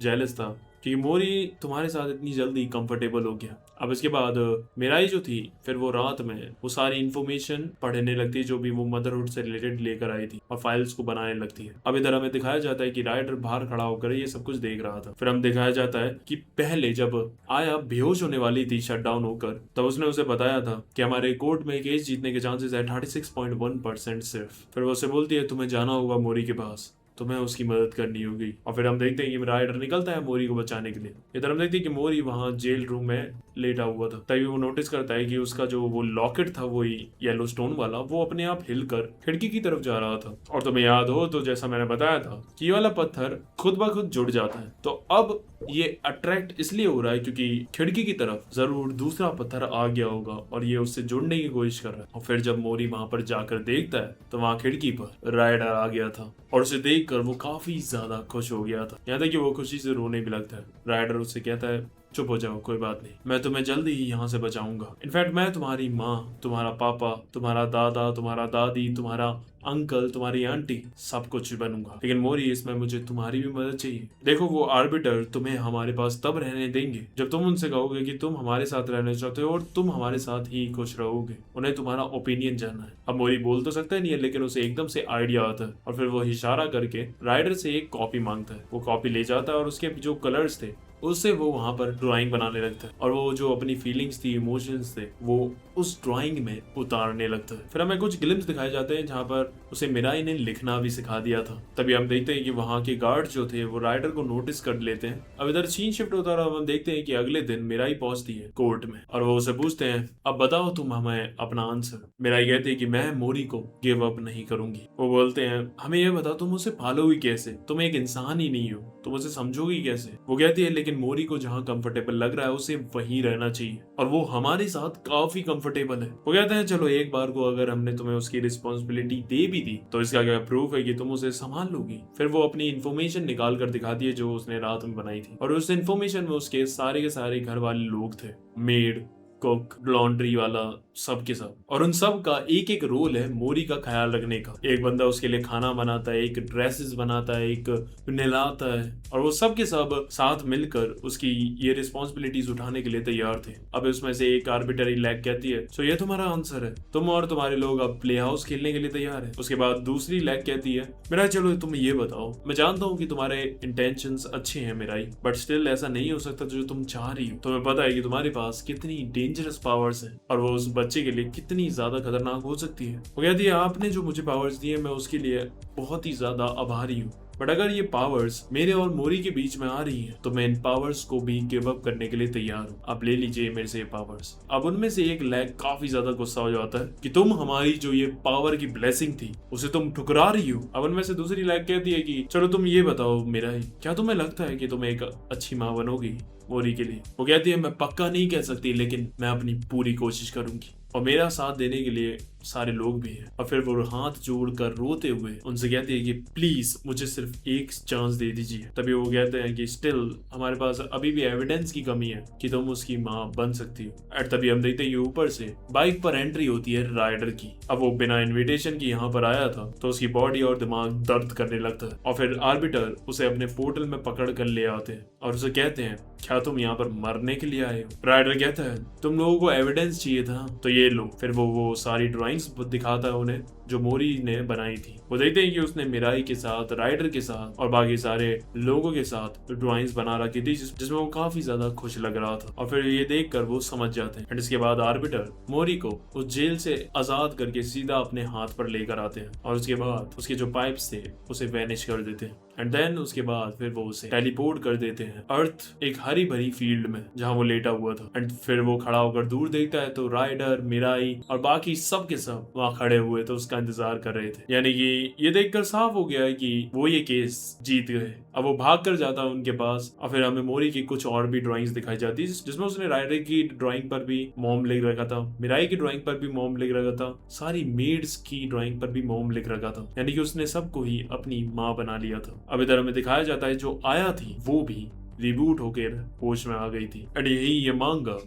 जेलस था क्योंकि मोरी तुम्हारे साथ इतनी जल्दी कंफर्टेबल हो गया। अब इसके बाद मिराई जो थी फिर वो रात में वो सारी इन्फॉर्मेशन पढ़ने लगती है जो भी वो मदरहुड से रिलेटेड लेकर आई थी और फाइल्स को बनाने लगती है। अब इधर हमें दिखाया जाता है कि राइडर बाहर खड़ा होकर ये सब कुछ देख रहा था। फिर हम दिखाया जाता है कि पहले जब आया बेहोश होने वाली थी शट डाउन होकर तब उसने उसे बताया था कि हमारे कोर्ट में केस जीतने के चांसेस है 36.1% सिर्फ। फिर वो उसे बोलती है तुम्हें जाना होगा मोरी के पास, तुम्हें उसकी मदद करनी होगी। और फिर हम देखते हैं कि राइडर निकलता है मोरी को बचाने के लिए। इधर हम देखते हैं कि मोरी वहां जेल रूम में लेटा हुआ था। तभी वो नोटिस करता है कि उसका जो वो लॉकेट था वो येलो स्टोन वाला वो अपने आप हिलकर खिड़की की तरफ जा रहा था। और तुम्हें याद हो तो जैसा मैंने बताया था कि ये वाला पत्थर खुद ब खुद जुड़ जाता है, तो अब ये अट्रैक्ट इसलिए हो रहा है क्योंकि खिड़की की तरफ जरूर दूसरा पत्थर आ गया होगा और ये उससे जुड़ने की कोशिश कर रहा है। और फिर जब मोरी वहां पर जाकर देखता है तो वहां खिड़की पर राइडर आ गया था और उसे देखकर वो काफी ज्यादा खुश हो गया था, यहाँ तक कि वो खुशी से रोने भी लगता है। राइडर उससे कहता है चुप हो जाओ, कोई बात नहीं, मैं तुम्हें जल्दी ही यहाँ से बचाऊंगा। इनफैक्ट मैं तुम्हारी माँ, तुम्हारा पापा, तुम्हारा दादा, तुम्हारा दादी, तुम्हारा अंकल, तुम्हारी आंटी, सब कुछ बनूंगा। लेकिन मोरी, इसमें मुझे तुम्हारी भी मदद चाहिए। देखो, वो आर्बिटर तुम्हें हमारे पास तब रहने देंगे जब तुम उनसे कहोगे कि तुम हमारे साथ रहना चाहते हो और तुम हमारे साथ ही खुश रहोगे। उन्हें तुम्हारा ओपिनियन जानना है। अब मोरी बोल तो सकता नहीं है, लेकिन उसे एकदम से आइडिया आता है और फिर वो इशारा करके राइडर से एक कॉपी मांगता है। वो कॉपी ले जाता है और उसके जो कलर्स थे उससे वो वहां पर ड्राइंग बनाने लगता है और वो जो अपनी फीलिंग्स थी, इमोशंस थे, वो उस ड्राइंग में उतारने लगता है। फिर हमें कुछ ग्लिम्स दिखाए जाते हैं जहाँ पर उसे मिराई ने लिखना भी सिखा दिया था। तभी हम देखते हैं कि वहाँ के गार्ड जो थे वो राइडर को नोटिस कर लेते हैं। अब इधर सीन शिफ्ट होता रहा, हम देखते हैं कि अगले दिन मिराई पहुंचती है कोर्ट में और वो उसे पूछते हैं, अब बताओ तुम हमें अपना आंसर। मिराई कहती है कि मैं मोरी को गिव अप नहीं करूंगी। वो बोलते हैं, हमें यह बताओ तुम उसे पालोगी कैसे, तुम एक इंसान ही नहीं हो, तुम उसे समझोगी कैसे। वो कहती है, लेकिन मोरी को जहाँ कंफर्टेबल लग रहा है उसे वहीं रहना चाहिए और वो हमारे साथ काफी कंफर्टेबल है। वो कहते हैं, चलो एक बार को अगर हमने तुम्हें उसकी रिस्पॉन्सिबिलिटी दे भी दी तो इसका क्या प्रूफ है कि तुम उसे संभाल लोगी। फिर वो अपनी इन्फॉर्मेशन निकाल कर दिखाती है जो उसने रात में बनाई थी और उस इन्फॉर्मेशन में उसके सारे के सारे घर वाले लोग थे, मेड, कुक, लॉन्ड्री वाला, सब के सब। और उन सब का एक एक रोल है मोरी का ख्याल रखने का। एक बंदा उसके लिए खाना बनाता है, एक ड्रेसेस बनाता है, एक नहलाता है और वो सब के सब साथ मिलकर उसकी ये रिस्पॉन्सिबिलिटीज उठाने के लिए तैयार थे। अब उसमें से एक आर्बिटरी लैग कहती है, सो ये तुम्हारा आंसर है, तुम और तुम्हारे लोग अब प्ले हाउस खेलने के लिए तैयार है। उसके बाद दूसरी लैग कहती है, मेरा चलो तुम ये बताओ, मैं जानता हूँ कि तुम्हारे इंटेंशंस अच्छे हैं मिराई, बट स्टिल ऐसा नहीं हो सकता जो तुम चाह रही हो। तुम्हें पता है कि तुम्हारे पास कितनी डेंजरस पावर्स है और वो उस बच्चे के लिए कितनी ज्यादा खतरनाक हो सकती है। वो कहती है, आपने जो मुझे पावर्स दिए मैं उसके लिए बहुत ही ज्यादा आभारी हूँ, बट अगर ये पावर्स मेरे और मोरी के बीच में आ रही हैं तो मैं इन पावर्स को भी गिव अप करने के लिए तैयार हूँ। आप ले लीजिए मेरे से ये पावर्स। अब उनमें से एक लैग काफी ज्यादा गुस्सा हो जाता है कि तुम हमारी जो ये पावर की ब्लेसिंग थी उसे तुम ठुकरा रही हो। अब उनमें से दूसरी लैग कहती है कि चलो तुम ये बताओ मेरा ही, क्या तुम्हें लगता है कि तुम एक अच्छी माँ बनोगी मोरी के लिए। वो कहती है, मैं पक्का नहीं कह सकती, लेकिन मैं अपनी पूरी कोशिश करूंगी और मेरा साथ देने के लिए सारे लोग भी हैं। और फिर वो हाथ जोड़कर रोते हुए उनसे कहती है कि प्लीज मुझे सिर्फ एक चांस दे दीजिए। तभी वो कहते हैं कि स्टिल हमारे पास अभी भी एविडेंस की कमी है कि तुम उसकी माँ बन सकती हो। और तभी हम देखते हैं ऊपर से बाइक पर एंट्री होती है राइडर की। अब वो बिना इन्विटेशन की यहाँ पर आया था तो उसकी बॉडी और दिमाग दर्द करने लगता है और फिर आर्बिटर उसे अपने पोर्टल में पकड़ कर ले आते हैं और उसे कहते हैं, क्या तुम यहाँ पर मरने के लिए आए हो। राइडर कहता है, तुम लोगों को एविडेंस चाहिए था तो ये लो। फिर वो सारी ड्राइंग्स दिखाता है उन्हें जो मोरी ने बनाई थी। वो देखते हैं कि उसने मिराई के साथ, राइडर के साथ और बाकी सारे लोगों के साथ ड्राइंग्स बना रखी थी जिसमें वो काफी ज्यादा खुश लग रहा था और फिर ये देखकर वो समझ जाते हैं। एंड इसके बाद आर्बिटर मोरी को उस जेल से आजाद करके सीधा अपने हाथ पर लेकर आते हैं और उसके बाद उसके जो पाइप्स थे उसे वैनिश कर देते हैं। एंड देन उसके बाद फिर वो उसे टेलीपोर्ट कर देते हैं अर्थ एक हरी भरी फील्ड में जहां वो लेटा हुआ था। एंड फिर वो खड़ा होकर दूर देखता है तो राइडर, मिराई और बाकी सब के सब वहां खड़े हुए तो उसका इंतजार कर रहे थे। यानी कि ये देखकर साफ हो गया है कि वो ये केस जीत गए। अब वो भाग कर जाता है उनके पास और फिर हमें मोरी की कुछ और भी ड्राइंग्स दिखाई जाती है जिसमें उसने राइडर की ड्राइंग पर भी मॉम लिख रखा था, मिराई की ड्राइंग पर भी मॉम लिख रखा था, सारी मेड्स की ड्राइंग पर भी मॉम लिख रखा था। यानी कि उसने सबको ही अपनी माँ बना लिया था। अब इधर हमें दिखाया जाता है जो आया थी वो भी रिबूट होकर होश में आ गई थी। एंड यही ये मांगा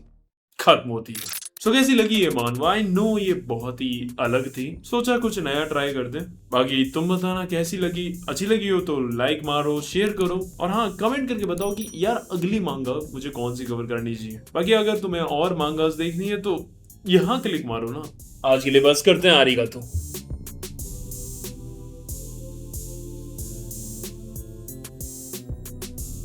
खत्म होती है। सो कैसी लगी ये मानवा? आई नो ये बहुत ही अलग थी, सोचा कुछ नया ट्राई करते। बाकी तुम बताना कैसी लगी, अच्छी लगी हो तो लाइक मारो, शेयर करो और हाँ कमेंट करके बताओ कि यार अगली मांगा मुझे कौन सी कवर करनी चाहिए। बाकी अगर तुम्हें और मांगास देखनी है तो यहाँ क्लिक मारो ना। आज के लिए बस करते हैं, आरिगातो।